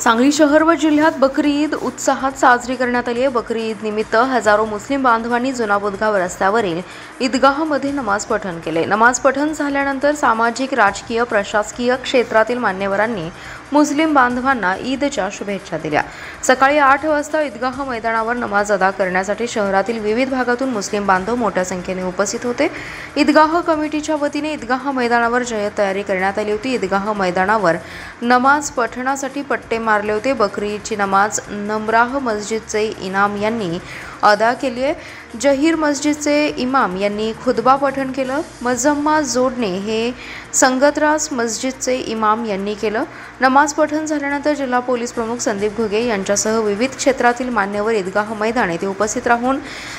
सांगली शहर व जिल्ह्यात बकरी ईद उत्साहात साजरी करण्यात आली आहे। बकरी ईद निमित्त हजारो मुस्लिम बांधवांनी जुना बुधगाव रस्त्यावरील ईदगाहमध्ये नमाज पठण केले। नमाज पठण झाल्यानंतर सामाजिक, राजकीय, प्रशासकीय क्षेत्रातील मान्यवरांनी मुस्लिम बांधवांना ईदच्या शुभेच्छा दिल्या। सकाळी 8 वाजता ईदगाह मैदानावर नमाज अदा करण्यासाठी शहरातील विविध भागातून मुस्लिम बांधव मोठ्या संख्येने उपस्थित होते। ईदगाह कमिटीच्या वतीने ईदगाह मैदानावर जय्यत तयारी करण्यात आली होती। ईदगाह मैदानावर नमाज पठणासाठी पट्टे मारले होते। बकरी ईदची नमाज नमराह मस्जिदचे इमाम यांनी अदा केली आहे। जहीर मस्जिदचे इमाम यांनी खुतबा पठण केलं। मजम्मा जोडणे हे संगतरास मस्जिदचे इमाम यांनी केलं। नमाज पठण झाल्यानंतर जिल्हा पोलीस प्रमुख संदीप घुगे यांच्यासह विविध क्षेत्रातील मान्यवर ईदगाह मैदान येथे उपस्थित राहून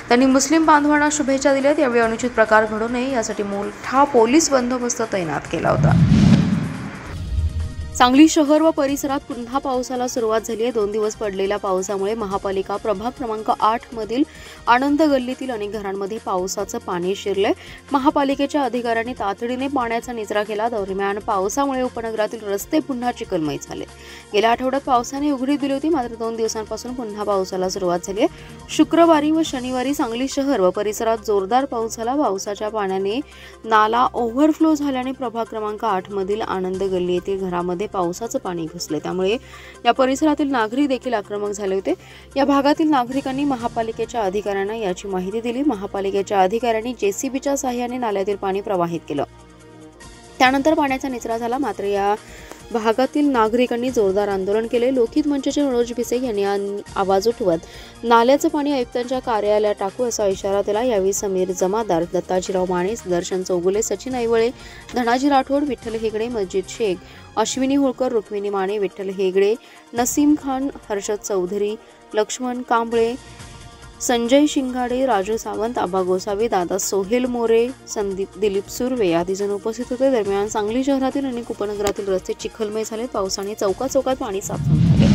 त्यांनी मुस्लिम बांधवांना शुभेच्छा दिल्या। यावेळी अनुचित प्रकार घडू नये यासाठी मोठा पोलीस बंदोबस्त तैनात केला होता। सांगली शहर व परिसरात पुन्हा पावसाला सुरुवात झाली आहे। 2 दिवस पडलेल्या पावसामुळे महापालिका प्रभाग क्रमांक 8 मधील आनंद गल्लीतील अनेक घरांमध्ये पावसाचं पाणी शिरले। महापालिकेच्या अधिकाऱ्यांनी तातडीने पाण्याचा निचरा केला। दरम्यान पावसामुळे उपनगरातील रस्ते पुन्हा चिखलमय झाले। गेल्या आठवड्यात पावसाने उघडीप दिली होती, मात्र 2 दिवसांपासून पुन्हा पावसाला सुरुवात झाली आहे। शुक्रवारी व शनिवारी सांगली शहर व परिसरात जोरदार पाऊस झाला। पावसाच्या पाण्याने नाला ओव्हरफ्लो झाल्याने प्रभाग क्रमांक 8 मधील आनंद गल्ली येथील घरामध्ये पावसाचं पाणी घुसले। त्यामुळे या परिसरातील नागरिक देखील आक्रमक झाले होते। या भागातील नागरिकांनी महापालिकेच्या अधिकाऱ्यांना याची माहिती दिली। महापालिकेच्या अधिकाऱ्यांनी जेसीबीच्या सहाय्याने नाल्यातील पाणी प्रवाहित केलं। त्यानंतर पाण्याचा निचरा झाला, मात्र या भागातील नागरिकांनी जोरदार आंदोलन केले। लोकहित मंचाचे मनोज भिसे यांनी आवाज उठवत नाल्याचं पाणी आयुक्तांच्या कार्यालयात टाकू असा इशारा दिला। यावेळी समीर जमादार, दत्ताजीराव माने, दर्शन चौगुले, सचिन ऐवळे, धनाजी राठोड, विठ्ठल हेगडे, मस्जिद शेख, अश्विनी होळकर, रुक्मिणी माने, विठ्ठल हेगडे, नसीम खान, हर्षद चौधरी, लक्ष्मण कांबळे, संजय शिंगाडे, राजू सावंत, आबा गोसावी, दादा सोहेल मोरे, संदीप दिलीप सुर्वे आदी जण उपस्थित होते। दरम्यान सांगली शहरातील अनेक उपनगरातील रस्ते चिखलमय झाले। पावसाने चौकाचौकात पाणी साचून झाले।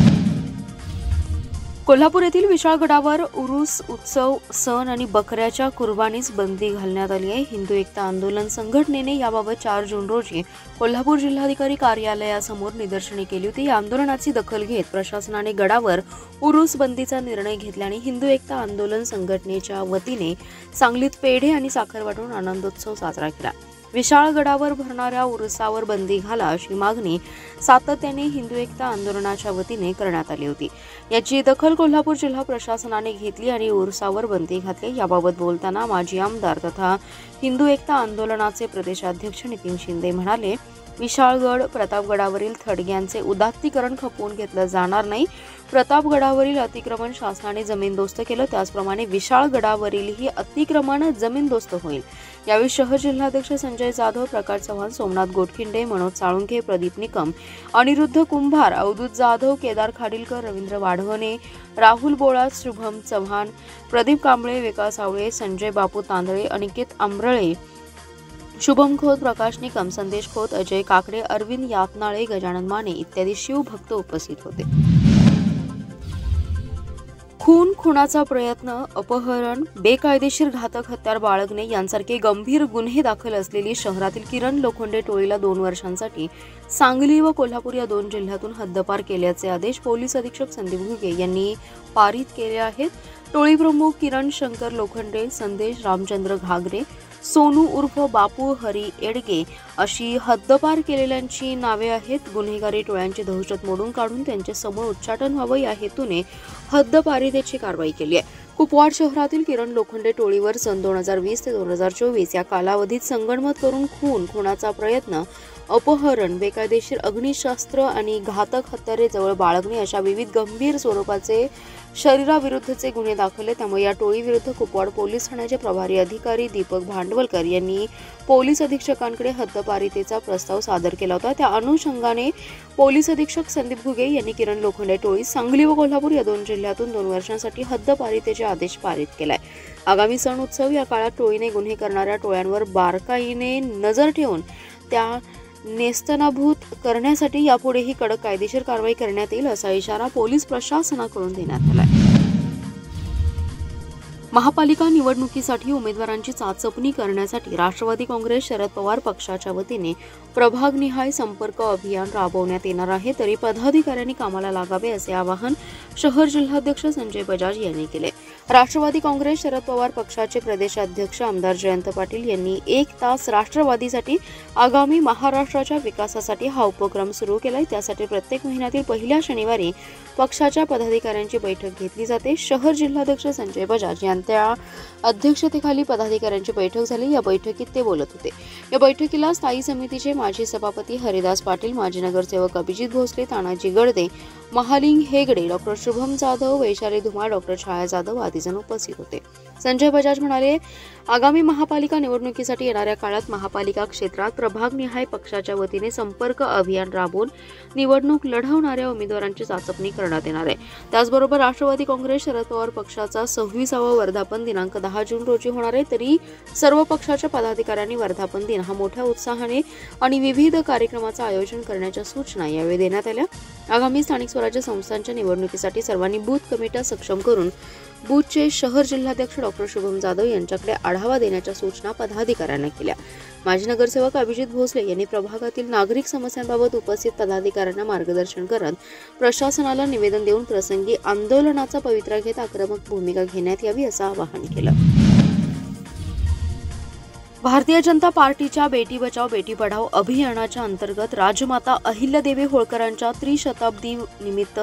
कोल्हापूर येथील विशाळगडावर उरूस उत्सव, सण आणि बकऱ्याच्या कुर्बानीस बंदी घालण्यात आली आहे। हिंदू एकता आंदोलन संघटनेने याबाबत 4 जून रोजी कोल्हापूर जिल्हाधिकारी कार्यालयासमोर निदर्शने केली होती। या आंदोलनाची दखल घेत प्रशासनाने गडावर उरूस बंदीचा निर्णय घेतल्याने हिंदू एकता आंदोलन संघटनेच्या वतीने सांगलीत पेढे आणि साखर वाटून आनंदोत्सव साजरा केला। विशाळगडावर भरणाऱ्या उरुसावर बंदी घाला अशी मागणी सातत्याने हिंदू एकता आंदोलनाच्या वतीने करण्यात आली होती। याची दखल कोल्हापूर जिल्हा प्रशासनाने घेतली आणि उरुसावर बंदी घातली। याबाबत बोलताना माजी आमदार तथा हिंदू एकता आंदोलनाचे प्रदेशाध्यक्ष नितीन शिंदे म्हणाले, विशाळगड, प्रतापगडावरील थडग्यांचे उदात्तीकरण खपवून घेतलं जाणार नाही। प्रतापगडावरील अतिक्रमण शासनाने जमीनदोस्त केलं, त्याचप्रमाणे विशाळगडावरीलही अतिक्रमण जमीनदोस्त होईल। यावेळी शहर जिल्हाध्यक्ष संजय जाधव, प्रकाश चव्हाण, सोमनाथ गोटखिंडे, मनोज साळुंखे, प्रदीप निकम, अनिरुद्ध कुंभार, अवधूत जाधव, केदार खाडीलकर, रवींद्र वाढवणे, राहुल बोळात, शुभम चव्हाण, प्रदीप कांबळे, विकास आवळे, संजय बापू तांदळे, अनिकेत आंब्रळे, शुभम खोत, प्रकाश निकम, संदेश खोत, अजय काकडे, अरविंद यातनाळे, गजानन माने इत्यादी शिवभक्त उपस्थित होते। खून, खुनाचा प्रयत्न, अपहरण, बेकायदेशीर घातक हत्यार बाळगणे यांसारखे गंभीर गुन्हे दाखल असलेली शहरातील किरण लोखंडे टोळीला 2 वर्षांसाठी सांगली व कोल्हापूर या 2 जिल्ह्यातून हद्दपार केल्याचे आदेश पोलीस अधीक्षक संदीप घुगे यांनी पारित केले आहेत। टोळी प्रमुख किरण शंकर लोखंडे, संदेश रामचंद्र घागरे, सोनू उर्फ बापू हरी एडगे अशी हद्दपार केलेल्यांची नावे आहेत। गुन्हेगारी टोळ्यांची दहशत मोडून काढून त्यांचे समूळ उच्चाटन व्हावं या हेतूने हद्दपारीतेची कारवाई केली आहे। कुपवाड शहरातील किरण लोखंडे टोळीवर सन 2020 ते 2024 या कालावधीत संगनमत करून खून, खुनाचा प्रयत्न, अपहरण, बेकायदेशीर अग्निशस्त्र आणि घातक हत्यारे जवळ बाळगणे अशा विविध गंभीर स्वरूपाचे शरीराविरुद्धचे गुन्हे दाखल. त्यामुळे या टोळीविरुद्ध कुपवाड पोलीस ठाण्याचे प्रभारी अधिकारी दीपक भांडवलकर यांनी पोलीस अधीक्षकांकडे हद्दपारीतेचा प्रस्ताव सादर केला होता. त्या अनुषंगाने पोलीस अधीक्षक संदीप घुगे यांनी किरण लोखंडे टोळी सांगली व कोल्हापूर या दोन जिल्ह्यातून 2 वर्षांसाठी हद्दपारीतेचे आदेश पारित केलाय. आगामी सण उत्सव या काळात टोळीने गुन्हे करणाऱ्या टोळ्यांवर बारकाईने नजर ठेवून त्या नेस्तनाभूत करण्यासाठी यापुढेही कडक कायदेशीर कारवाई करण्यात येईल असा इशारा पोलीस प्रशासनाकडून देण्यात आला आहे. महापालिका निवडणुकीसाठी उमेदवारांची चाचपणी करण्यासाठी राष्ट्रवादी काँग्रेस शरद पवार पक्षाच्या वतीने प्रभागनिहाय संपर्क अभियान राबवण्यात येणार आहे. तरी पदाधिकाऱ्यांनी कामाला लागावे असे आवाहन शहर जिल्हाध्यक्ष संजय बजाज यांनी केले. राष्ट्रवादी काँग्रेस शरद पवार पक्षाचे प्रदेशाध्यक्ष आमदार जयंत पाटील यांनी 1 तास राष्ट्रवादीसाठी आगामी महाराष्ट्राच्या विकासासाठी हा उपक्रम सुरू केलाय. त्यासाठी प्रत्येक महिन्यातील पहिल्या शनिवारी पक्षाच्या पदाधिकाऱ्यांची बैठक घेतली जाते. शहर जिल्हाध्यक्ष संजय बजाज यांच्या अध्यक्षतेखाली पदाधिकाऱ्यांची बैठक झाली. या बैठकीत ते बोलत होते. या बैठकीला स्थायी समितीचे माजी सभापती हरिदास पाटील, माजी नगरसेवक अभिजित भोसले, तानाजी गडदे, महालिंग हेगडे, डॉक्टर शुभम जाधव, वैशाली धुमाळ, डॉक्टर छाया जाधव आदी जण उपस्थित होते. संजय बजाज म्हणाले, आगामी महापालिका निवडणुकीसाठी येणाऱ्या काळात महापालिका क्षेत्रात प्रभागनिहाय पक्षाच्या वतीने संपर्क अभियान राबवून निवडणूक लढवणाऱ्या उमेदवारांची चाचपणी करण्यात येणार आहे. त्याचबरोबर राष्ट्रवादी काँग्रेस शरद पवार पक्षाचा 26वा वर्धापन दिनांक 10 जून रोजी होणार आहे. तरी सर्व पक्षाच्या पदाधिकाऱ्यांनी वर्धापन दिन हा मोठ्या उत्साहाने आणि विविध कार्यक्रमाचं आयोजन करण्याच्या सूचना यावेळी देण्यात आल्या. आगामी स्थानिक स्वराज्य संस्थांच्या निवडणुकीसाठी सर्वांनी बूथ कमिट्या सक्षम करून बूथचे शहर जिल्हाध्यक्ष डॉक्टर शुभम जाधव यांच्याकडे आढावा देण्याच्या सूचना पदाधिकाऱ्यांना केल्या. माजी नगरसेवक अभिजित भोसले यांनी प्रभागातील नागरिक समस्यांबाबत उपस्थित पदाधिकाऱ्यांना मार्गदर्शन करत प्रशासनाला निवेदन देऊन प्रसंगी आंदोलनाचा पवित्रा घेत आक्रमक भूमिका घेण्यात यावी असं आवाहन केलं. भारतीय जनता पार्टीच्या बेटी बचाव बेटी पढाओ अभियानाच्या अंतर्गत राजमाता अहिल्यादेवी होळकरांच्या त्रिशताब्दी निमित्त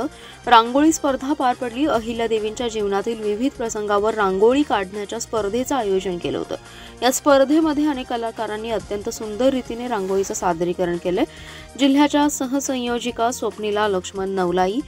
रांगोळी स्पर्धा पार पडली. अहिल्यादेवींच्या जीवनातील विविध प्रसंगावर रांगोळी काढण्याच्या स्पर्धेचं आयोजन केलं होतं. या स्पर्धेमध्ये अनेक कलाकारांनी अत्यंत सुंदर रीतीने रांगोळीचं सादरीकरण केलं. जिल्ह्याच्या सहसंयोजिका स्वप्निला लक्ष्मण नवलाई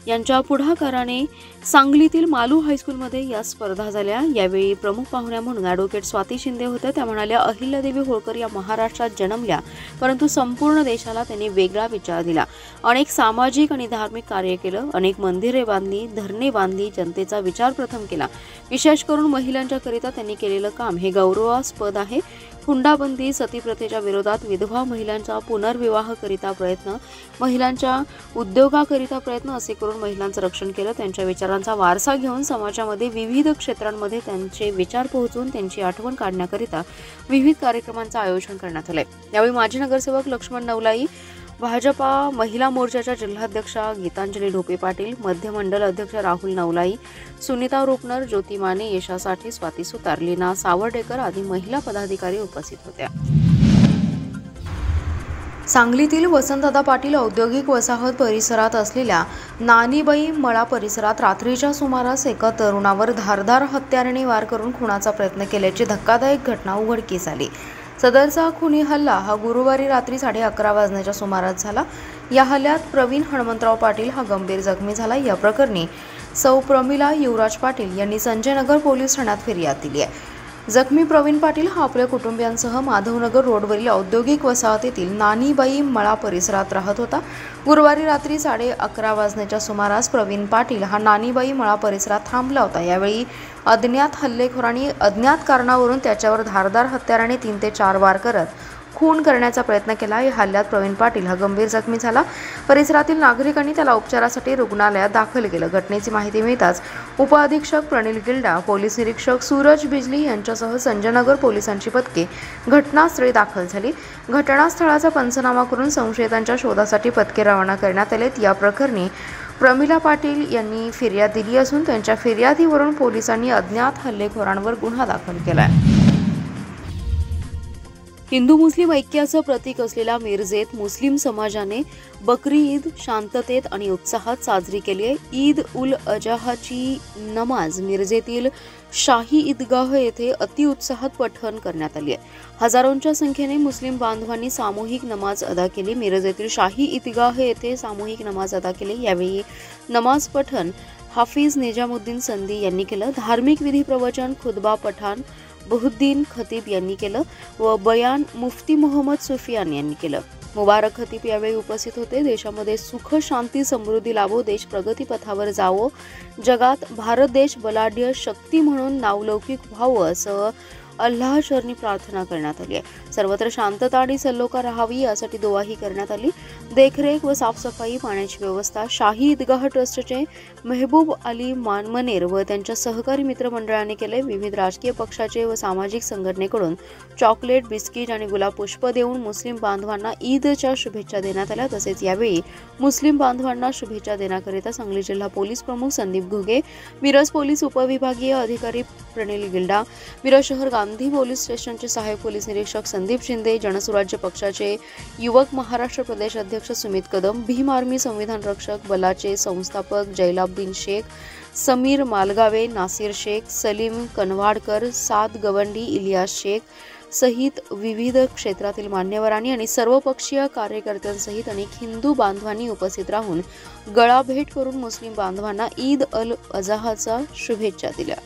यांच्या पुढाकाराने सांगलीतील मालू हायस्कूलमध्ये या स्पर्धा झाल्या. यावेळी प्रमुख पाहुण्या म्हणून ॲडव्होकेट स्वाती शिंदे होत्या. त्या म्हणाल्या, अहिल्यादेवी होळकर या महाराष्ट्रात जन्मल्या, परंतु संपूर्ण देशाला त्यांनी वेगळा विचार दिला. अनेक सामाजिक आणि धार्मिक कार्य केलं. अनेक मंदिरे बांधली, धरणे बांधली, जनतेचा विचार प्रथम केला. विशेष करून महिलांच्या करिता त्यांनी केलेलं काम हे गौरवास्पद आहे. हुंडाबंदी, सतीप्रथेच्या विरोधात, विधवा महिलांचा पुनर्विवाहाकरिता प्रयत्न, महिलांच्या उद्योगाकरिता प्रयत्न असे करून महिलांचं रक्षण केलं. त्यांच्या विचारांचा वारसा घेऊन समाजामध्ये विविध क्षेत्रांमध्ये त्यांचे विचार पोहोचवून त्यांची आठवण काढण्याकरिता विविध कार्यक्रमांचं आयोजन करण्यात आलंय. यावेळी माजी नगरसेवक लक्ष्मण नवलाई, भाजपा महिला मोर्चाच्या जिल्हाध्यक्षा गीतांजली ढोपे पाटील, मध्य मंडल अध्यक्ष राहुल नवलाई, सुनीता रुपनर, ज्योती माने, यशा साठी, स्वाती सुतार, लीना सावर्डेकर आदी महिला पदाधिकारी उपस्थित होत्या. सांगलीतील वसंतदादा पाटील औद्योगिक वसाहत परिसरात असलेल्या नानीबाई मळा परिसरात रात्रीच्या सुमारास एका तरुणावर धारदार हत्याराने वार करून खुनाचा प्रयत्न केल्याची धक्कादायक घटना उघडकीस आली. सदरचा खुनी हल्ला हा गुरुवारी रात्री 11:30 वाजण्याच्या सुमारास झाला. या हल्ल्यात प्रवीण हनुमंतराव पाटील हा गंभीर जखमी झाला. या प्रकरणी सौ प्रमिला युवराज पाटील यांनी संजयनगर पोलीस ठाण्यात फिर्याद दिली आहे. जखमी प्रवीण पाटील हा आपल्या कुटुंबियांसह माधवनगर रोडवरील औद्योगिक वसाहतीतील नानीबाई मळा परिसरात राहत होता. गुरुवारी रात्री 11:30 वाजण्याच्या सुमारास प्रवीण पाटील हा नानीबाई मळा परिसरात थांबला होता. यावेळी अज्ञात हल्लेखोरांनी अज्ञात कारणावरून त्याच्यावर धारदार हत्याराने 3 ते 4 वार करत खून करण्याचा प्रयत्न केला. या हल्ल्यात प्रवीण पाटील हा गंभीर जखमी झाला. परिसरातील नागरिकांनी त्याला उपचारासाठी रुग्णालयात दाखल केलं. घटनेची माहिती मिळताच उपअधीक्षक प्रणिल गिल्डा, पोलीस निरीक्षक सूरज बिजली यांच्यासह संजयनगर पोलिसांची पथके घटनास्थळी दाखल झाली. घटनास्थळाचा पंचनामा करून संशयितांच्या शोधासाठी पथके रवाना करण्यात आलेत. या प्रकरणी प्रमिला पाटील यांनी फिर्याद दिली असून त्यांच्या फिर्यादीवरून पोलिसांनी अज्ञात हल्लेखोरांवर गुन्हा दाखल केलाय. हिंदू मुस्लिम ऐक्याचं प्रतीक असलेल्या मिरजेत मुस्लिम समाजाने बकरी ईद शांततेत आणि उत्साहात साजरी केली आहे. ईद उल अजहाची नमाज मिरजेतील शाही ईदगाह येथे अतिउत्साहात पठण करण्यात आली आहे. हजारोंच्या संख्येने मुस्लिम बांधवांनी सामूहिक नमाज अदा केली. मिरजेतील शाही ईदगाह येथे सामूहिक नमाज अदा केली. यावेळी नमाज पठण हाफिज निजामुद्दीन संदी यांनी केलं. धार्मिक विधी प्रवचन खुतबा पठाण बहुद्दीन खतीब यांनी केलं व बयान मुफ्ती मोहम्मद सुफियान यांनी केलं. मुबारक खतीब यावेळी उपस्थित होते. देशामध्ये सुख शांती समृद्धी लाभो, देश प्रगतीपथावर जावो, जगात भारत देश बलाढ्य शक्ती म्हणून नावलौकिक व्हावं असं अल्लाह चरणी प्रार्थना करण्यात आली आहे। सर्वत्र शांतता आणि सल्लोका राहावी यासाठी दुआही करण्यात आली। देखरेख व साफसफाई, पाण्याची व्यवस्था शाही ईदगाह ट्रस्टचे मेहबूब अली मानमनेर व त्यांच्या सहकारी मित्रमंडळाने केले। विविध राजकीय पक्षाचे व सामाजिक संघटनेकडून चॉकलेट, बिस्किट आणि गुलाब पुष्प देऊन मुस्लिम बांधवांना ईदच्या शुभेच्छा देण्यात आल्या। तसेच यावेळी मुस्लिम बांधवांना शुभेच्छा देण्याकरिता सांगली जिल्हा पोलीस प्रमुख संदीप घुगे, मिरज पोलीस उपविभागीय अधिकारी प्रणिल गिल्डा, मिरज शहर गांधी पोलीस स्टेशनचे सहाय्यक पोलीस निरीक्षक संदीप शिंदे, जनसुराज्य पक्षाचे युवक महाराष्ट्र प्रदेश अध्यक्ष सुमित कदम, भीम आर्मी संविधान रक्षक बलाचे संस्थापक जैलाब्दीन शेख, समीर मालगावे, नासिर शेख, सलीम कनवाडकर, साद गवंडी, इलियास शेख सहित विविध क्षेत्रातील मान्यवरांनी आणि सर्वपक्षीय कार्यकर्त्यांसहित अनेक हिंदू बांधवांनी उपस्थित राहून गळा भेट करून मुस्लिम बांधवांना ईद अल अझाच्या शुभेच्छा दिल्या।